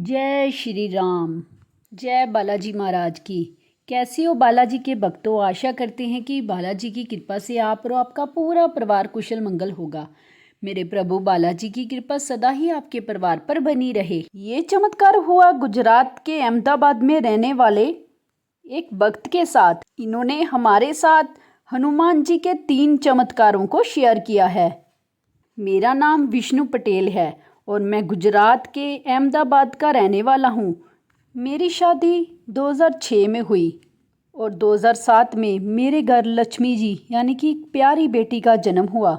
जय श्री राम। जय बालाजी महाराज की। कैसे हो बालाजी के भक्तों? आशा करते हैं कि बालाजी की कृपा से आप और आपका पूरा परिवार कुशल मंगल होगा। मेरे प्रभु बालाजी की कृपा सदा ही आपके परिवार पर बनी रहे। ये चमत्कार हुआ गुजरात के अहमदाबाद में रहने वाले एक भक्त के साथ। इन्होंने हमारे साथ हनुमान जी के 3 चमत्कारों को शेयर किया है। मेरा नाम विष्णु पटेल है और मैं गुजरात के अहमदाबाद का रहने वाला हूँ। मेरी शादी 2006 में हुई और 2007 में मेरे घर लक्ष्मी जी यानी कि एक प्यारी बेटी का जन्म हुआ।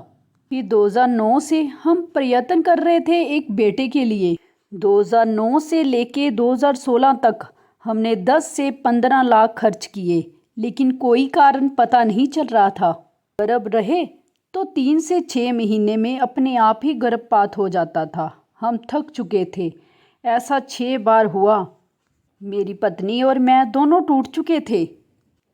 फिर 2009 से हम प्रयत्न कर रहे थे एक बेटे के लिए। 2009 से लेके 2016 तक हमने 10 से 15 लाख खर्च किए, लेकिन कोई कारण पता नहीं चल रहा था। गर्भ रहे तो 3 से 6 महीने में अपने आप ही गर्भपात हो जाता था। हम थक चुके थे। ऐसा 6 बार हुआ। मेरी पत्नी और मैं दोनों टूट चुके थे।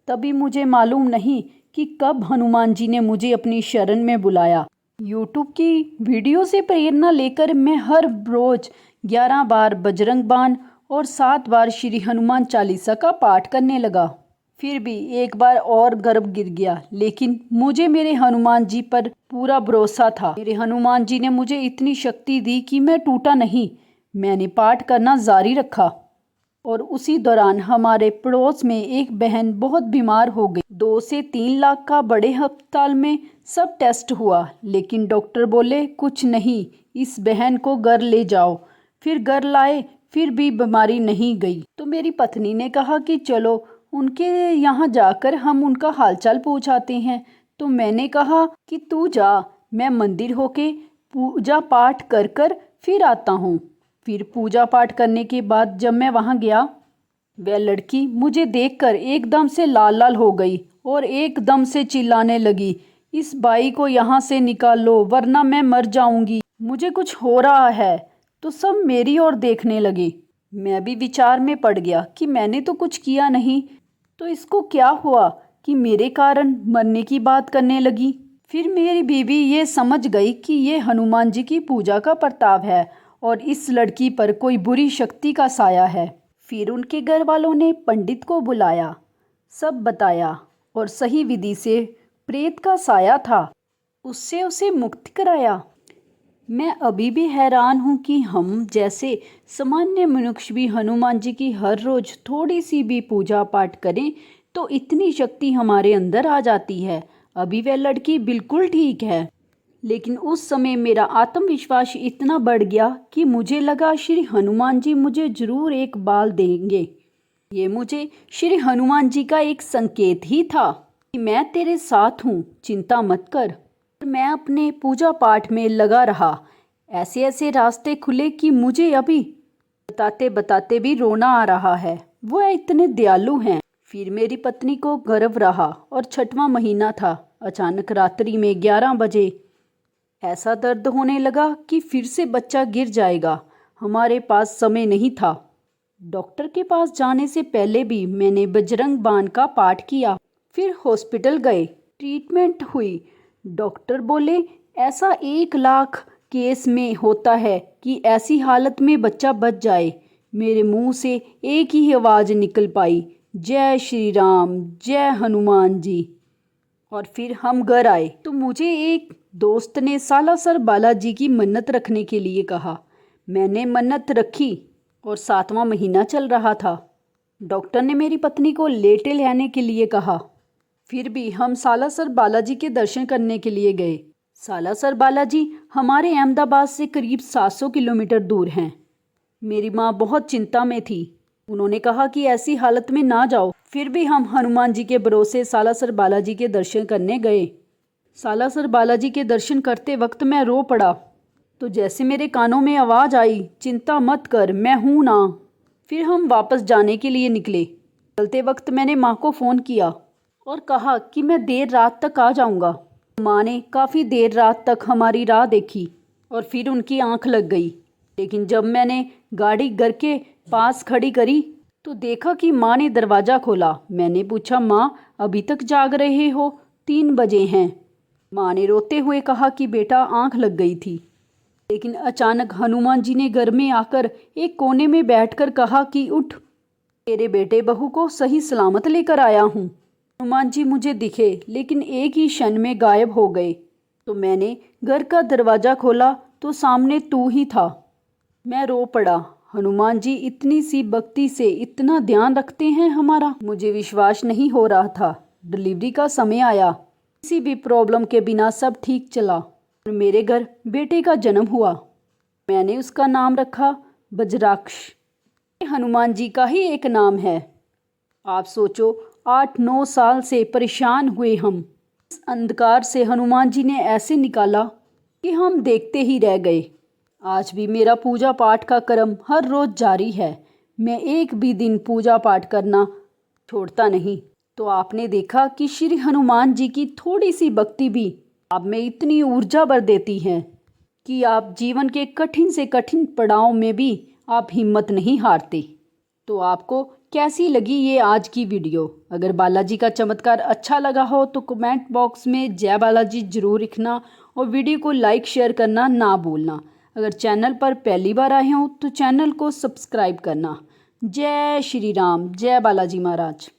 तभी मुझे मालूम नहीं कि कब हनुमान जी ने मुझे अपनी शरण में बुलाया। यूट्यूब की वीडियो से प्रेरणा लेकर मैं हर रोज 11 बार बजरंग बाण और 7 बार श्री हनुमान चालीसा का पाठ करने लगा। फिर भी एक बार और गर्भ गिर गया, लेकिन मुझे मेरे हनुमान जी पर पूरा भरोसा था। मेरे हनुमान जी ने मुझे इतनी शक्ति दी कि मैं टूटा नहीं। मैंने पाठ करना जारी रखा और उसी दौरान हमारे पड़ोस में एक बहन बहुत बीमार हो गई। 2 से 3 लाख का बड़े अस्पताल में सब टेस्ट हुआ, लेकिन डॉक्टर बोले कुछ नहीं, इस बहन को घर ले जाओ। फिर घर लाए, फिर भी बीमारी नहीं गई। तो मेरी पत्नी ने कहा कि चलो उनके यहाँ जाकर हम उनका हालचाल पूछाते हैं। तो मैंने कहा कि तू जा, मैं मंदिर होके पूजा पाठ कर कर फिर आता हूँ। फिर पूजा पाठ करने के बाद जब मैं वहाँ गया, वह लड़की मुझे देखकर एकदम से लाल लाल हो गई और एकदम से चिल्लाने लगी, इस बाई को यहाँ से निकाल लो वरना मैं मर जाऊंगी, मुझे कुछ हो रहा है। तो सब मेरी ओर देखने लगे। मैं भी विचार में पड़ गया कि मैंने तो कुछ किया नहीं, तो इसको क्या हुआ कि मेरे कारण मरने की बात करने लगी। फिर मेरी बीवी ये समझ गई कि ये हनुमान जी की पूजा का प्रताप है और इस लड़की पर कोई बुरी शक्ति का साया है। फिर उनके घर वालों ने पंडित को बुलाया, सब बताया और सही विधि से प्रेत का साया था उससे उसे मुक्त कराया। मैं अभी भी हैरान हूँ कि हम जैसे सामान्य मनुष्य भी हनुमान जी की हर रोज थोड़ी सी भी पूजा पाठ करें तो इतनी शक्ति हमारे अंदर आ जाती है। अभी वह लड़की बिल्कुल ठीक है, लेकिन उस समय मेरा आत्मविश्वास इतना बढ़ गया कि मुझे लगा श्री हनुमान जी मुझे जरूर एक बाल देंगे। ये मुझे श्री हनुमान जी का एक संकेत ही था कि मैं तेरे साथ हूँ, चिंता मत कर। मैं अपने पूजा पाठ में लगा रहा। ऐसे ऐसे रास्ते खुले कि मुझे अभी बताते बताते भी रोना आ रहा है। वो इतने दयालु हैं। फिर मेरी पत्नी को गर्भ रहा और 6वां महीना था। अचानक रात्रि में 11 बजे ऐसा दर्द होने लगा कि फिर से बच्चा गिर जाएगा। हमारे पास समय नहीं था। डॉक्टर के पास जाने से पहले भी मैंने बजरंग बाण का पाठ किया। फिर हॉस्पिटल गए, ट्रीटमेंट हुई। डॉक्टर बोले ऐसा 1 लाख केस में होता है कि ऐसी हालत में बच्चा बच जाए। मेरे मुंह से एक ही आवाज़ निकल पाई, जय श्री राम, जय हनुमान जी। और फिर हम घर आए तो मुझे एक दोस्त ने सालासर बालाजी की मन्नत रखने के लिए कहा। मैंने मन्नत रखी और 7वां महीना चल रहा था। डॉक्टर ने मेरी पत्नी को लेटे रहने के लिए कहा। फिर भी हम सालासर बालाजी के दर्शन करने के लिए गए। सालासर बालाजी हमारे अहमदाबाद से करीब 700 किलोमीटर दूर हैं। मेरी माँ बहुत चिंता में थी। उन्होंने कहा कि ऐसी हालत में ना जाओ। फिर भी हम हनुमान जी के भरोसे सालासर बालाजी के दर्शन करने गए। सालासर बालाजी के दर्शन करते वक्त मैं रो पड़ा। तो जैसे मेरे कानों में आवाज़ आई, चिंता मत कर, मैं हूँ ना। फिर हम वापस जाने के लिए निकले। चलते वक्त मैंने माँ को फ़ोन किया और कहा कि मैं देर रात तक आ जाऊंगा। माँ ने काफ़ी देर रात तक हमारी राह देखी और फिर उनकी आंख लग गई। लेकिन जब मैंने गाड़ी घर के पास खड़ी करी तो देखा कि माँ ने दरवाज़ा खोला। मैंने पूछा, माँ अभी तक जाग रहे हो? 3 बजे हैं। माँ ने रोते हुए कहा कि बेटा आंख लग गई थी। लेकिन अचानक हनुमान जी ने घर में आकर एक कोने में बैठकर कहा कि उठ, तेरे बेटे बहू को सही सलामत लेकर आया हूँ। हनुमान जी मुझे दिखे लेकिन एक ही क्षण में गायब हो गए। तो मैंने घर का दरवाज़ा खोला तो सामने तू ही था। मैं रो पड़ा। हनुमान जी इतनी सी भक्ति से इतना ध्यान रखते हैं हमारा। मुझे विश्वास नहीं हो रहा था। डिलीवरी का समय आया, किसी भी प्रॉब्लम के बिना सब ठीक चला और मेरे घर बेटे का जन्म हुआ। मैंने उसका नाम रखा बज्राक्ष। ये हनुमान जी का ही एक नाम है। आप सोचो, 8-9 साल से परेशान हुए हम। इस अंधकार से हनुमान जी ने ऐसे निकाला कि हम देखते ही रह गए। आज भी मेरा पूजा पाठ का क्रम हर रोज़ जारी है। मैं एक भी दिन पूजा पाठ करना छोड़ता नहीं। तो आपने देखा कि श्री हनुमान जी की थोड़ी सी भक्ति भी आप में इतनी ऊर्जा भर देती है कि आप जीवन के कठिन से कठिन पड़ाव में भी आप हिम्मत नहीं हारते। तो आपको कैसी लगी ये आज की वीडियो? अगर बालाजी का चमत्कार अच्छा लगा हो तो कमेंट बॉक्स में जय बालाजी ज़रूर लिखना और वीडियो को लाइक शेयर करना ना भूलना। अगर चैनल पर पहली बार आए हो तो चैनल को सब्सक्राइब करना। जय श्री राम, जय बालाजी महाराज।